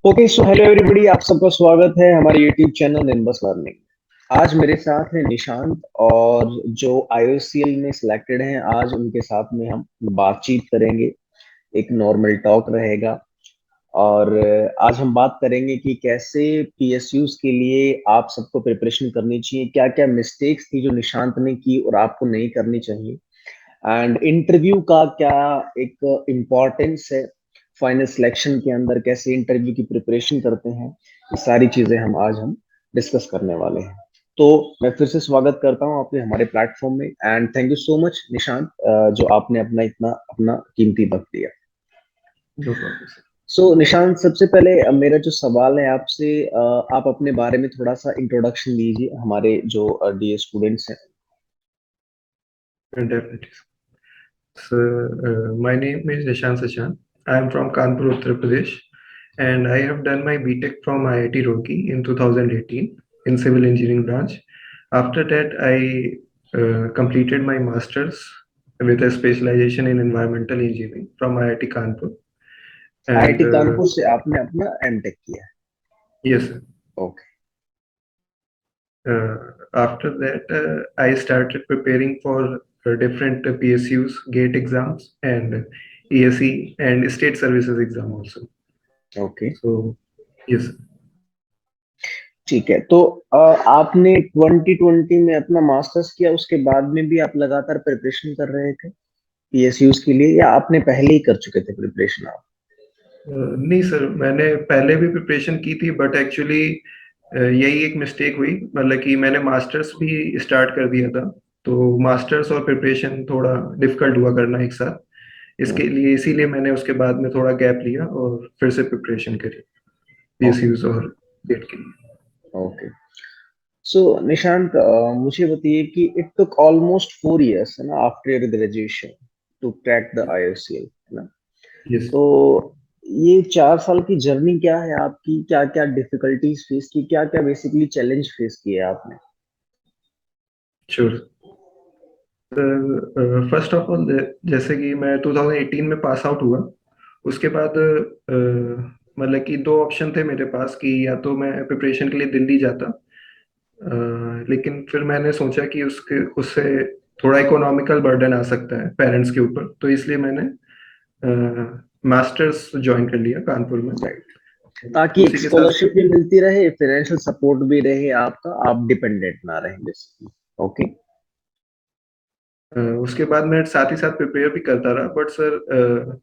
Okay so hello everybody, आप सबका स्वागत है हमारे यूट्यूब चैनल निम्बस लर्निंग। आज मेरे साथ है निशांत और जो आईओसीएल में सिलेक्टेड हैं। आज उनके साथ में हम बातचीत करेंगे, एक नॉर्मल टॉक रहेगा। और आज हम बात करेंगे कि कैसे पीएसयूज के लिए आप सबको प्रिपरेशन करनी चाहिए, क्या क्या मिस्टेक्स थी जो निशांत ने की और आपको नहीं करनी चाहिए, एंड इंटरव्यू का क्या एक इम्पोर्टेंस है फाइनल सिलेक्शन के अंदर, कैसे इंटरव्यू की प्रिपरेशन करते हैं। ये सारी चीजें हम डिस्कस करने वाले हैं। तो मैं फिर से स्वागत करता हूं आपके हमारे प्लेटफॉर्म में, and thank you so much Nishant, जो आपने अपना कीमती वक्त दिया। No problem sir. So Nishant, सबसे पहले मेरा जो सवाल है आपसे, आप अपने बारे में थोड़ा सा इंट्रोडक्शन दीजिए हमारे जो डी स्टूडेंट्स हैं। Definitely. So, my name is Nishant Sachan. I am from Kanpur, Uttar Pradesh, and I have done my BTech from IIT Roorkee in 2018 in civil engineering branch. After that, I completed my master's with a specialization in environmental engineering from IIT Kanpur. And IIT Kanpur से आपने अपना MTech किया है? yes, sir. Okay. After that, I started preparing for different PSUs, GATE exams, and ESE and state services exam also. Okay, So, yes. ठीक है। तो आपने 2020 में अपना मास्टर्स किया, उसके बाद में भी आप लगातार प्रिपरेशन कर रहे थे पीएसयूज के लिए, या आपने पहले ही कर चुके थे प्रिपरेशन आप? नहीं सर, मैंने पहले भी प्रिपरेशन की थी, बट एक्चुअली यही एक मिस्टेक हुई। मतलब कि मैंने मास्टर्स भी स्टार्ट कर दिया था, तो मास्टर्स और प्रिपरेशन थोड़ा डिफिकल्ट हुआ करना एक साथ। इसके लिए इसीलिए मैंने उसके बाद में थोड़ा गैप लिया और फिर से प्रिपरेशन करी ओके, पीएसयूज और गेट के लिए। ओके। सो निशांत, मुझे बताइए कि इट टुक ऑलमोस्ट 4 इयर्स है ना after your graduation to crack the IOCL, है ना? यस। तो ये 4 साल की जर्नी क्या है आपकी, क्या क्या डिफिकल्टीज फेस की, क्या क्या बेसिकली चैलेंज फेस किए आपने? श्योर। फर्स्ट ऑफ ऑल, जैसे कि मैं 2018 में पास आउट हुआ। उसके बाद मतलब कि दो ऑप्शन थे मेरे पास कि या तो मैं प्रिपरेशन के लिए दिल्ली जाता, लेकिन फिर मैंने सोचा कि उसके उससे थोड़ा इकोनॉमिकल बर्डन आ सकता है पेरेंट्स के ऊपर, तो इसलिए मैंने मास्टर्स ज्वाइन कर लिया कानपुर में। राइट, ताकि एक उसी के साथ स्कॉलरशिप भी मिलती रहे, फाइनेंशियल सपोर्ट भी रहे आपका, आप डिपेंडेंट ना रहे बेसिकली। ओके। उसके बाद मैं साथ ही साथ प्रिपेयर भी करता रहा। बट सर,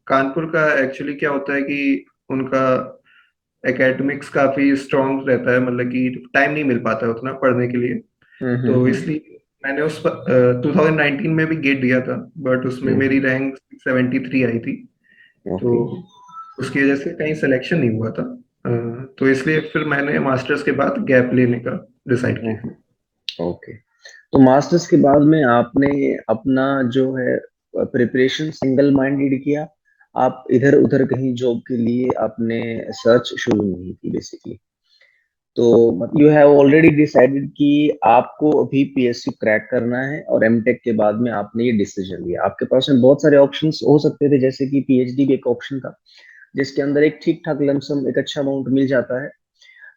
कानपुर का एक्चुअली क्या होता है कि उनका एकेडमिक्स काफी स्ट्रांग रहता है, मतलब कि टाइम नहीं मिल पाता है उतना पढ़ने के लिए। तो हम्म। इसलिए मैंने उस 2019 में भी गेट दिया था, बट उसमें मेरी हम्म। रैंक 73 आई थी। तो ओके। उसकी वजह से कहीं सिलेक्शन नहीं हुआ था। तो इसलिए फिर मैंने मास्टर्स के बाद गैप लेने का डिसाइड किया। ओके, तो मास्टर्स के बाद में आपने अपना जो है प्रिपरेशन सिंगल माइंडेड किया? आप इधर उधर कहीं जॉब के लिए आपने सर्च शुरू नहीं की बेसिकली? तो यू हैव ऑलरेडी डिसाइडेड कि आपको अभी पीएसयू क्रैक करना है, और एमटेक के बाद में आपने ये डिसीजन लिया। आपके पास में बहुत सारे ऑप्शंस हो सकते थे, जैसे कि पीएचडी भी एक ऑप्शन था, जिसके अंदर एक ठीक ठाक लमसम एक अच्छा अमाउंट मिल जाता है।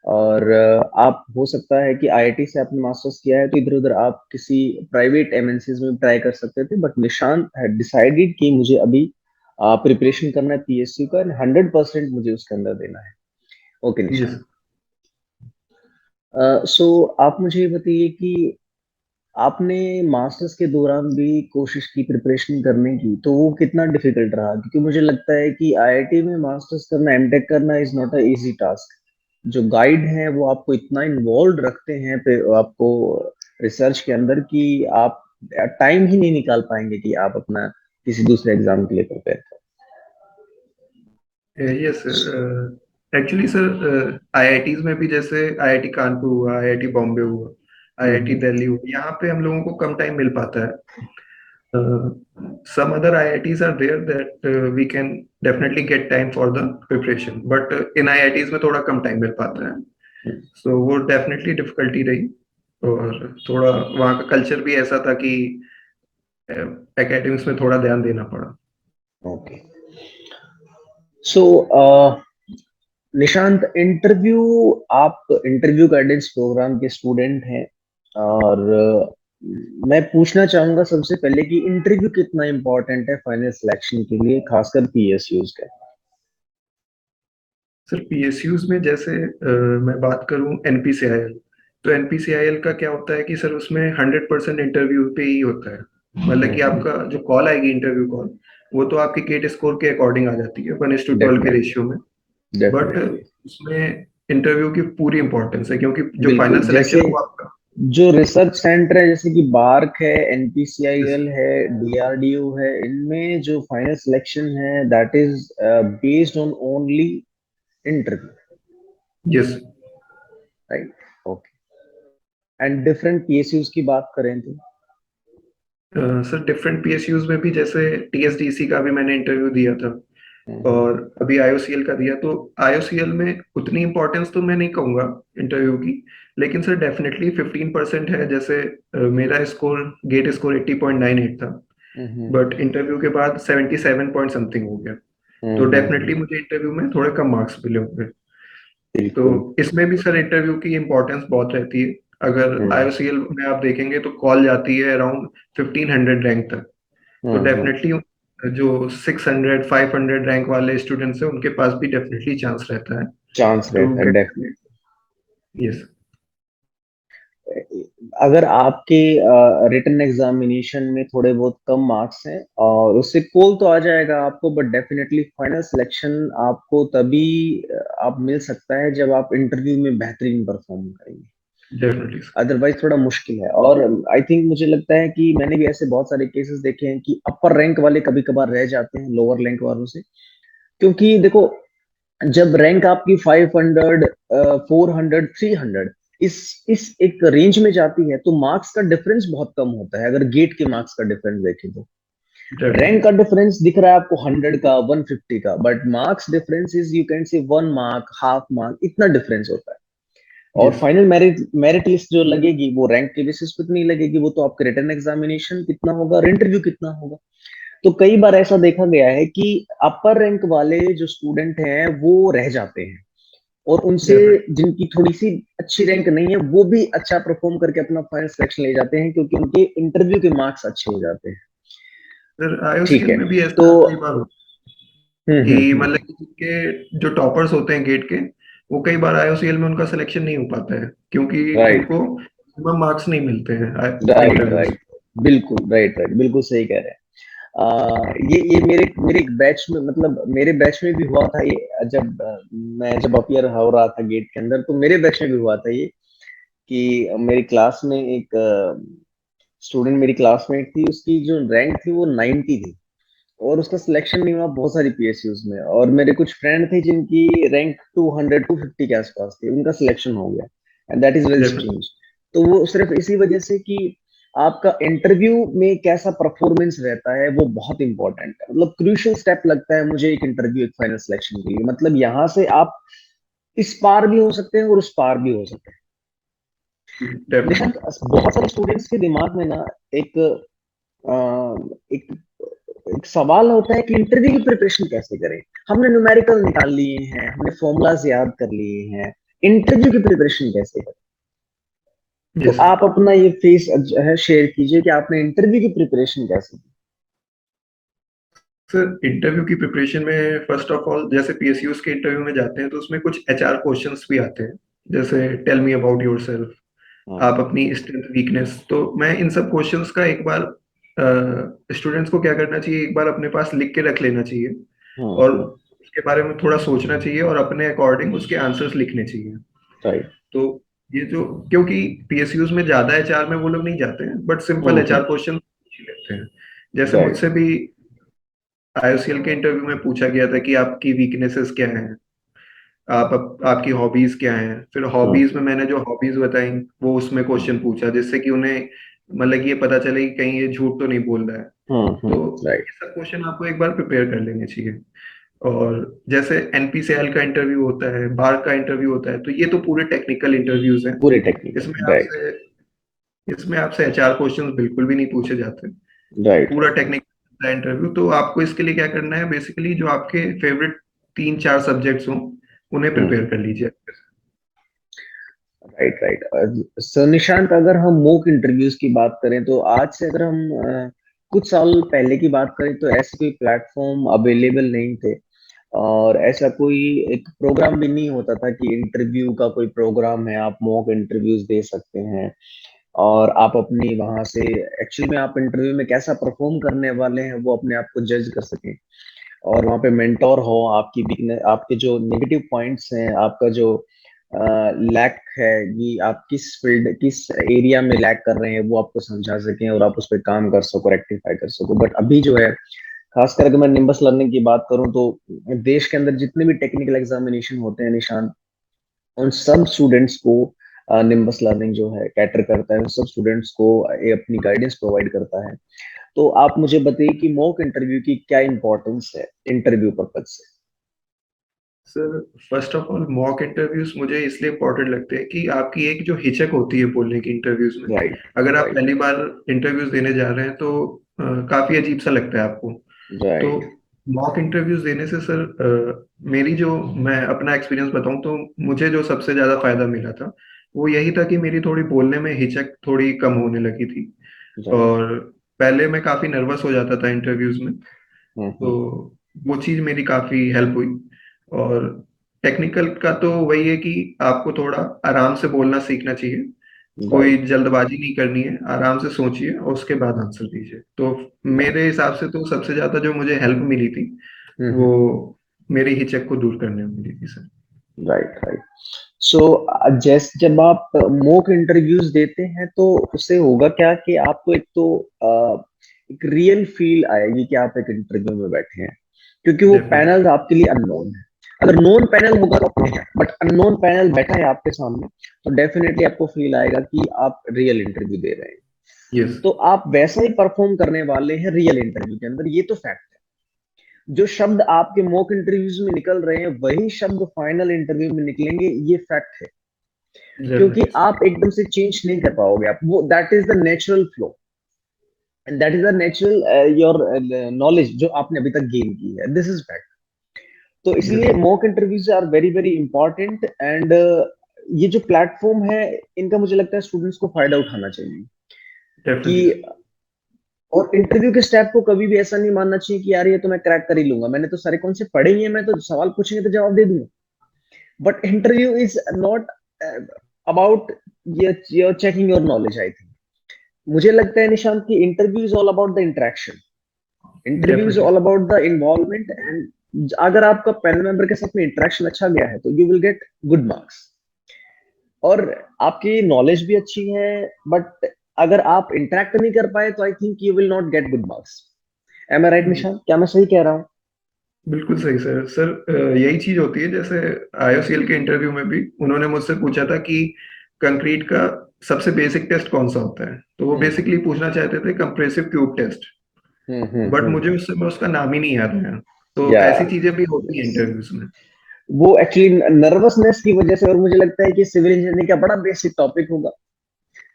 और आप हो सकता है कि आईआईटी से आपने मास्टर्स किया है, तो इधर उधर आप किसी प्राइवेट एमएनसीज में ट्राई कर सकते थे, बट निशांत है डिसाइडेड कि मुझे अभी प्रिपरेशन करना है पीएसयू का, 100% मुझे उसके अंदर देना है। Okay yes. निशांत, सो आप मुझे ये बताइए कि आपने मास्टर्स के दौरान भी कोशिश की प्रिपरेशन करने की, तो वो कितना डिफिकल्ट रहा? क्योंकि मुझे लगता है कि आईआईटी में मास्टर्स करना, एमटेक करना is not a easy task. जो गाइड हैं वो आपको इतना इन्वॉल्व रखते हैं आपको रिसर्च के अंदर, कि आप टाइम ही नहीं निकाल पाएंगे कि आप अपना किसी दूसरे एग्जाम के लिए prepare yes sir. Actually sir, IITs में भी जैसे आईआईटी कानपुर हुआ, आईआईटी बॉम्बे हुआ, आईआईटी करें। दिल्ली हुआ, यहाँ पे हम लोगों को कम टाइम मिल पाता है। Some other IITs are there that we can definitely get time for the preparation, but in IITs में थोड़ा कम टाइम मिल पाता है। So वो डेफिनेटली डिफिकल्टी रही। और थोड़ा वहाँ का कल्चर भी ऐसा था कि एकेडमिक्स में थोड़ा ध्यान देना पड़ा। ओके, सो निशांत, इंटरव्यू, आप इंटरव्यू गाइडेंस प्रोग्राम के स्टूडेंट हैं और मैं पूछना चाहूंगा सबसे पहले कि इंटरव्यू कितना इम्पोर्टेंट है फाइनल सिलेक्शन के लिए, खासकर पीएसयूज का। सर पीएसयूज में जैसे मैं बात करूं एनपीसीआईएल, तो एनपीसीआईएल का क्या होता है कि सर उसमें 100% इंटरव्यू पे ही होता है। मतलब कि हम्म। आपका जो कॉल आएगी इंटरव्यू कॉल, वो तो आपके गेट स्कोर के अकॉर्डिंग आ जाती है 1:12 के डेफिनेटली। रेशियो में। But definitely. उसमें इंटरव्यू की पूरी इंपॉर्टेंस है, क्योंकि जो फाइनल बिल्कुल, सिलेक्शन जैसे है वो आपका। जो रिसर्च सेंटर है जैसे कि बार्क है, एनपीसीआईएल है, डीआरडीओ है, इनमें जो फाइनल सिलेक्शन है that is based on only interview, yes right? Okay. And different PSUs की बात करें तो। सर डिफरेंट पीएसयूज में भी जैसे टीएसडीसी का भी मैंने इंटरव्यू दिया था, हम्म। और अभी आईओसीएल का दिया। तो आईओसीएल में उतनी इंपॉर्टेंस तो मैं नहीं कहूंगा इंटरव्यू की, लेकिन सर डेफिनेटली 15% है। जैसे मेरा स्कोर गेट स्कोर 80.98 था, हम्म। बट इंटरव्यू के बाद 77 पॉइंट समथिंग हो गया। तो डेफिनेटली हम्म। मुझे इंटरव्यू में थोड़े कम मार्क्स मिले होंगे। तो बिल्कुल। इसमें भी सर इंटरव्यू की इम्पोर्टेंस बहुत रहती है। अगर हम्म। आईओसीएल में आप देखेंगे तो कॉल जाती है अराउंड 1500 रैंक तक। तो हम्म। डेफिनेटली जो 600 500 रैंक वाले स्टूडेंट्स हैं उनके पास भी डेफिनेटली चांस रहता है चांस टू रहता है, गेट। डेफिनेट। यस। अगर आपके रिटन एग्जामिनेशन में थोड़े बहुत कम मार्क्स हैं और उससे कॉल तो आ जाएगा आपको, बट डेफिनेटली फाइनल सिलेक्शन आपको तभी आप मिल सकता है जब आप इंटरव्यू में बेहतरीन परफॉर्म करेंगे। डेफिनेटली अदरवाइज थोड़ा मुश्किल है। और आई थिंक मुझे लगता है कि मैंने भी ऐसे बहुत सारे केसेस देखे हैं कि अपर रैंक वाले कभी कभार रह जाते हैं लोअर रैंक वालों से। क्योंकि देखो, जब रैंक आपकी 500, 400, 300 इस एक रेंज में जाती है तो मार्क्स का डिफरेंस बहुत कम होता है। अगर गेट के मार्क्स का डिफरेंस देखें तो डेफिनेटली रैंक का डिफरेंस दिख रहा है आपको 100 का, 150 का, but marks difference is you can say 1 mark, half mark, इतना डिफरेंस होता है। और yes. Final merit merit list जो लगेगी वो रैंक के बेसिस पे तो नहीं लगेगी, वो तो आपके रिटन एग्जामिनेशन कितना होगा और इंटरव्यू कितना होगा। तो कई बार ऐसा देखा गया है कि अपर रैंक वाले जो स्टूडेंट हैं वो रह जाते हैं और उनसे डेफिनेटली जिनकी थोड़ी सी अच्छी रैंक नहीं है वो भी अच्छा परफॉर्म करके अपना फाइनल सिलेक्शन ले जाते हैं, क्योंकि उनके इंटरव्यू के मार्क्स अच्छे हो जाते हैं। सर ठीक आईओसीएल है। में भी तो ऐसा कई बार होता है कि हम्म। मतलब कि जिनके जो टॉपर्स होते हैं गेट के, वो कई बार आईओसीएल में उनका सिलेक्शन नहीं हो पाता है, क्योंकि राइट। उनको मिनिमम मार्क्स नहीं मिलते हैं राइट। इंटरव्यूज। राइट। बिल्कुल राइट। राइट, बिल्कुल सही कह रहे हैं। ये मेरे मेरे एक बैच में, मतलब मेरे बैच में भी हुआ था ये। मैं जब अपियर हो रहा था गेट के अंदर तो मेरे बैच में भी हुआ था ये कि मेरी क्लास में एक स्टूडेंट, मेरी क्लासमेट थी, उसकी जो रैंक थी वो 90 थी और उसका सिलेक्शन नहीं हुआ बहुत सारी पीएसयूज में। और मेरे कुछ फ्रेंड थे जिनकी रैंक 200, 250 के आसपास थी, उनका सिलेक्शन हो गया। And that is very definitely strange. तो वो सिर्फ इसी वजह से कि आपका इंटरव्यू में कैसा परफॉर्मेंस रहता है वो बहुत इंपॉर्टेंट है, मतलब क्रूशियल स्टेप लगता है मुझे एक इंटरव्यू, एक फाइनल सिलेक्शन के लिए। मतलब यहाँ से आप इस पार भी हो सकते हैं और उस पार भी हो सकते हैं। निशांत, डेफिनेटली बहुत सारे स्टूडेंट्स के दिमाग में ना एक एक एक सवाल होता है कि इंटरव्यू की प्रिपरेशन कैसे करें। हमने न्यूमेरिकल निकाल लिए हैं, हमने फॉर्मूलाज याद कर लिए हैं, इंटरव्यू की प्रिपरेशन कैसे करें? तो यस। आप अपना ये फेस जो है शेयर कीजिए कि आपने इंटरव्यू की प्रिपरेशन कैसे की। सर इंटरव्यू की प्रिपरेशन में फर्स्ट ऑफ ऑल जैसे पीएसयूज के इंटरव्यू में जाते हैं तो उसमें कुछ एचआर क्वेश्चंस भी आते हैं, जैसे टेल मी अबाउट योरसेल्फ, हाँ। आप अपनी स्ट्रेंथ वीकनेस। तो मैं इन सब क्वेश्चंस का एक बार स्टूडेंट्स को क्या करना चाहिए, एक बार अपने पास लिख के रख लेना चाहिए, और हम्म। उसके बारे में थोड़ा सोचना चाहिए और अपने अकॉर्डिंग उसके आंसर्स लिखने चाहिए। राइट। तो ये जो, क्योंकि पीएसयूज में ज्यादा एचआर में वो लोग नहीं जाते हैं, but simple HR hmm. Question लेते हैं। जैसे राइट। मुझसे भी आईओसीएल के इंटरव्यू में पूछा गया था कि आपकी वीकनेसेस क्या हैं, आपकी हॉबीज क्या हैं। फिर हम्म। हॉबीज में मैंने जो हॉबीज बताई वो उसमें क्वेश्चन पूछा, जिससे कि उन्हें मतलब ये पता चले कि कहीं ये झूठ तो नहीं बोल रहा है। तो राइट। ये सब क्वेश्चन आपको एक बार प्रिपेयर कर लेने चाहिए। और जैसे एनपीसीएल का इंटरव्यू होता है, बार का इंटरव्यू होता है, तो ये तो पूरे टेक्निकल इंटरव्यूज हैं। पूरे टेक्निकल। इसमें राइट। आपसे इसमें आपसे एचआर क्वेश्चंस बिल्कुल भी नहीं पूछे जाते। राइट। पूरा टेक्निकल इंटरव्यू। तो आपको इसके लिए क्या करना है, बेसिकली जो आपके फेवरेट 3 4 सब्जेक्ट्स हों उन्हें प्रिपेयर कर लीजिए। Right right. सो निशांत, अगर हम मॉक इंटरव्यूज की बात करें तो आज से अगर हम कुछ साल पहले की बात करें तो ऐसे कोई प्लेटफॉर्म अवेलेबल नहीं थे, और ऐसा कोई एक प्रोग्राम भी नहीं होता था कि इंटरव्यू का कोई प्रोग्राम है, आप मॉक इंटरव्यूज दे सकते हैं और आप अपनी वहां से एक्चुअली में आप इंटरव्यू में कैसा परफॉर्म करने वाले हैं वो अपने आप को जज कर सकें, और वहां पे मेंटोर हो, आपकी वीकनेस, आपके जो नेगेटिव पॉइंट्स हैं, आपका जो लैक है, ये आप किस फील्ड किस एरिया में लैक कर रहे हैं वो आपको समझा सकें और आप उस पर काम कर सको, रेक्टिफाई कर सको। बट अभी जो है, खासकर अगर मैं निम्बस लर्निंग की बात करूं तो देश के अंदर जितने भी टेक्निकल एग्जामिनेशन होते हैं निशान, उन सब स्टूडेंट्स को निम्बस लर्निंग जो है कैटर करता है, उन सब स्टूडेंट्स को ये अपनी गाइडेंस प्रोवाइड करता है। तो आप मुझे बताइए कि मॉक इंटरव्यू की क्या इंपॉर्टेंस है इंटरव्यू पर्पज से। Sir, first of all mock interviews मुझे इसलिए इम्पोर्टेंट लगते हैं कि आपकी एक जो हिचक होती है बोलने की इंटरव्यूज में, राइट अगर आप राइट पहली बार इंटरव्यूज देने जा रहे हैं तो काफी अजीब सा लगता है आपको। तो राइट। मॉक इंटरव्यूज देने से सर, मेरी जो मैं अपना एक्सपीरियंस बताऊं तो मुझे जो सबसे ज्यादा फायदा मिला था वो यही था कि मेरी थोड़ी बोलने में हिचक थोड़ी कम होने लगी थी। राइट। और पहले मैं काफी नर्वस हो जाता था इंटरव्यूज में। तो हम्म। वो चीज मेरी काफी हेल्प हुई। और टेक्निकल का तो वही है कि आपको थोड़ा आराम से बोलना सीखना चाहिए। कोई राइट। जल्दबाजी नहीं करनी है, आराम से सोचिए और उसके बाद आंसर दीजिए। तो मेरे हिसाब से तो सबसे ज्यादा जो मुझे हेल्प मिली थी वो हम्म। मेरी हिचक को दूर करने में मिली थी सर। Right right. सो जैसे जब आप मॉक इंटरव्यूज देते हैं तो उससे होगा क्या कि आपको एक तो एक रियल फील आएगी कि आप एक इंटरव्यू में बैठे हैं, क्योंकि वो डेफिनेटली। पैनल आपके लिए अननोन है। अगर नोन पैनल होगा तो अपने, बट अननोन पैनल बैठा है आपके सामने, तो डेफिनेटली आपको फील आएगा कि आप रियल इंटरव्यू दे रहे हैं। यस। तो आप वैसा ही परफॉर्म करने वाले हैं रियल इंटरव्यू के अंदर, ये तो फैक्ट है। जो शब्द आपके मॉक इंटरव्यूज में निकल रहे हैं वही शब्द फाइनल इंटरव्यू में निकलेंगे, ये फैक्ट है। क्योंकि डेफिनेटली। आप एकदम से चेंज नहीं कर पाओगे, आप वो that is the natural flow and that is the natural your knowledge जो आपने अभी तक गेन की है, दिस इज फैक्ट। तो यस। इसलिए mock interviews are very very important and ये जो प्लेटफॉर्म है, इनका मुझे लगता है स्टूडेंट्स को फायदा उठाना चाहिए डेफिनेटली कि, और इंटरव्यू के स्टेप को कभी भी ऐसा नहीं मानना चाहिए कि यार ये तो मैं क्रैक कर ही लूंगा, मैंने तो सारे कॉन्सेप्ट पढ़े ही है, मैं तो सवाल पूछेंगे तो जवाब दे दूंगा। But interview is not about your checking your knowledge, I think. मुझे लगता है निशांत की interview is all about the interaction, interview is definitely. All about the involvement, and अगर आपका पैनल मेंबर के साथ में इंटरेक्शन अच्छा गया है तो you will gate good marks, और आपकी नॉलेज भी अच्छी है। बट अगर आप इंटरेक्ट नहीं कर पाए तो I think you will not get good marks. Am I right Nishant, क्या मैं सही कह रहा हूँ? बिल्कुल सही सर। सर, यही चीज होती है जैसे आईओसीएल के इंटरव्यू में भी उन्होंने मुझसे पूछा था कि कंक्रीट का सबसे बेसिक टेस्ट कौन सा होता है, तो वो हम्म बेसिकली पूछना चाहते थे कंप्रेसिव क्यूब टेस्ट। बट मुझे हम्म। उस समय उसका नाम ही नहीं याद आया। तो या ऐसी चीजें भी होती हैं इंटरव्यूज में। वो एक्चुअली नर्वसनेस की वजह से, और मुझे लगता है कि सिविल इंजीनियरिंग का बड़ा बेसिक टॉपिक होगा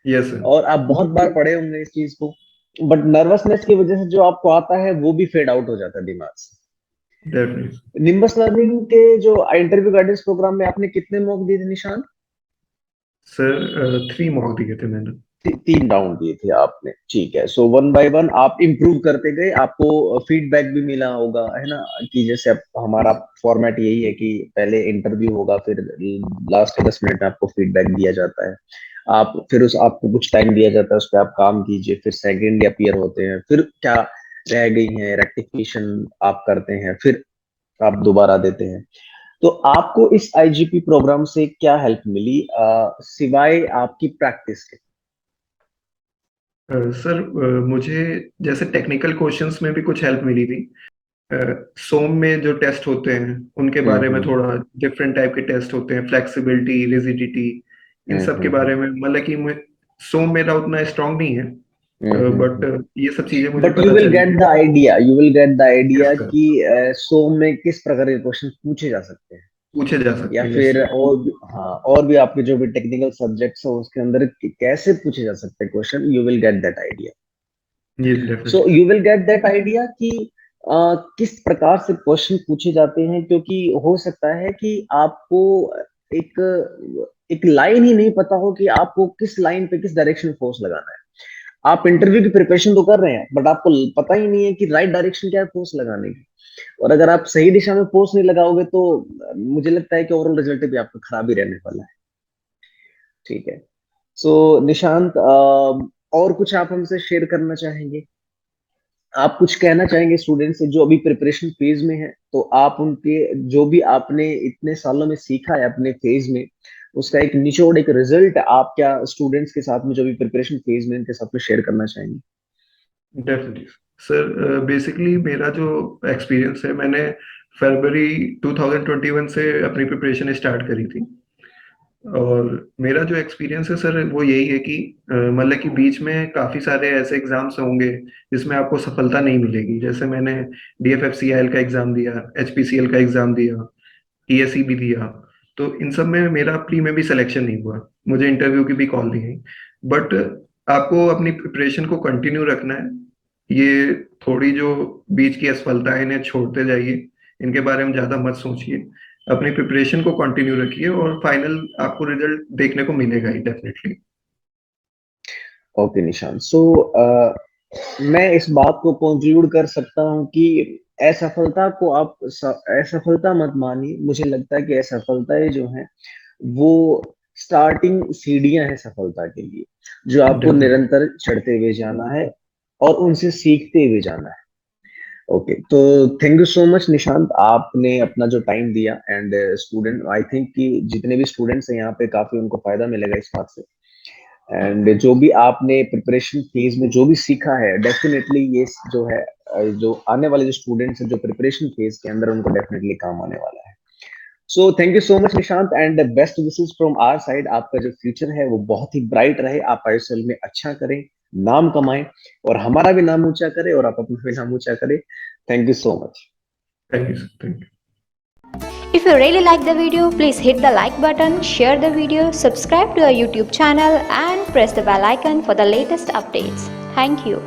यस सर। और आप बहुत बार पढ़े होंगे इस चीज को, बट नर्वसनेस की वजह से जो आपको आता है वो भी फेड आउट हो जाता है दिमाग से। डेफिनेटली। निम्बस लर्निंग के जो इंटरव्यू गाइडेंस प्रोग्राम में आपने कितने मॉक दिए थे निशान? सर, 3 मॉक दिए थे मैंने। तीन राउंड दिए थे आपने, ठीक है। सो वन बाय वन आप इम्प्रूव करते गए, आपको फीडबैक भी मिला होगा, है ना? कि जैसे अब हमारा फॉर्मेट यही है कि पहले इंटरव्यू होगा, फिर लास्ट के 10 मिनट में आपको फीडबैक दिया जाता है, आप फिर उस आपको कुछ टाइम दिया जाता है, उस पर आप काम कीजिए, फिर सेकंड अपीयर होते हैं, फिर क्या रह गई है रेक्टिफिकेशन आप करते हैं, फिर आप दोबारा देते हैं। तो आपको इस आईजीपी प्रोग्राम से क्या हेल्प मिली सिवाय आपकी प्रैक्टिस के? सर, मुझे जैसे टेक्निकल क्वेश्चंस में भी कुछ हेल्प मिली थी। सोम में जो टेस्ट होते हैं उनके बारे में, हम्म। थोड़ा डिफरेंट टाइप के टेस्ट होते हैं, फ्लेक्सिबिलिटी, रिजिडिटी, इन सब के हम्म। बारे में, मतलब कि सोम मेरा उतना स्ट्रांग नहीं है। बट हम्म। ये सब चीजें मुझे बट यू पता विल चली गेट थी। The idea, you will get the idea yes sir. कि सो में किस प्रकार के क्वेश्चन पूछे जा सकते हैं, पूछे जा या सकते हैं, यस फिर सर। और भी, हाँ, और भी आपके जो भी टेक्निकल सब्जेक्ट्स है उसके अंदर कैसे पूछे जा सकते हैं question, you will get that idea. जी so definitely. You will get that idea कि किस प्रकार से क्वेश्चन पूछे जाते हैं, क्योंकि हो सकता है कि आपको एक एक लाइन ही नहीं पता हो कि आपको किस लाइन पे किस डायरेक्शन में फोर्स लगाना है। आप इंटरव्यू की प्रिपरेशन तो कर रहे हैं, बट आपको पता ही नहीं है कि राइट डायरेक्शन क्या है फोर्स लगाने की। और अगर आप सही दिशा में फोर्स नहीं लगाओगे तो मुझे लगता है कि ओवरऑल रिजल्ट भी आपका खराब ही रहने वाला है। ठीक है। सो निशांत, और कुछ आप हमसे शेयर करना चाहेंगे? आप कुछ कहना चाहेंगे स्टूडेंट से जो अभी प्रिपरेशन फेज में है, तो आप उनके जो भी आपने इतने सालों में सीखा है अपने फेज में, उसका एक निचोड़, एक रिजल्ट आप क्या स्टूडेंट्स के साथ में जो भी प्रिपरेशन फेज में उनके साथ में शेयर करना चाहेंगे? डेफिनेटली सर, बेसिकली मेरा जो एक्सपीरियंस है, मैंने फरवरी 2021 से अपनी प्रिपरेशन स्टार्ट करी थी। और मेरा जो एक्सपीरियंस है सर वो यही है कि मतलब कि बीच में काफ़ी सारे ऐसे एग्जाम्स होंगे जिसमें आपको सफलता नहीं मिलेगी। जैसे मैंने DFFCIL का एग्ज़ाम दिया, HPCL का एग्ज़ाम दिया, TSE भी दिया। तो इन सब में मेरा प्री में भी सिलेक्शन नहीं हुआ, मुझे इंटरव्यू की भी कॉल नहीं आई। बट आपको अपनी प्रिपरेशन को कंटिन्यू रखना है। ये थोड़ी जो बीच की असफलता है इन्हें छोड़ते जाइए, इनके बारे में ज़्यादा मत सोचिए, अपनी प्रिपरेशन को कंटिन्यू रखिए और फाइनल आपको रिजल्ट देखने को मिलेगा ही डेफिनेटली। ओके निशांत, सो मैं इस बात को कंक्लूड कर सकता हूँ कि असफलता को आप असफलता मत मानिए। मुझे लगता है कि असफलताएं जो हैं वो स्टार्टिंग सीढ़ियां हैं सफलता के लिए, जो आपको डेफिनेटली। निरंतर चढ़ते हुए जाना है और उनसे सीखते हुए जाना है। ओके, तो thank you so much Nishant, आपने अपना जो टाइम दिया। एंड स्टूडेंट, आई थिंक कि जितने भी स्टूडेंट्स हैं यहाँ पे काफी उनको फायदा मिलेगा इस बात से। एंड जो भी आपने प्रिपरेशन फेज में जो भी सीखा है, डेफिनेटली ये जो है जो आने वाले जो स्टूडेंट्स हैं जो प्रिपरेशन फेज के अंदर, उनको डेफिनेटली काम आने वाला है। So thank you so much Nishant, and best wishes from our side. आपका जो फ्यूचर है वो बहुत ही ब्राइट रहे, आप ISL में अच्छा करें, नाम कमाएं, और हमारा भी नाम ऊंचा करें और आप अपना भी नाम ऊंचा करें। Thank you so much. Thank you sir, thank you. If you really like the video, please hit the like button, share the video, subscribe to our YouTube channel and press the bell icon for the latest updates. Thank you.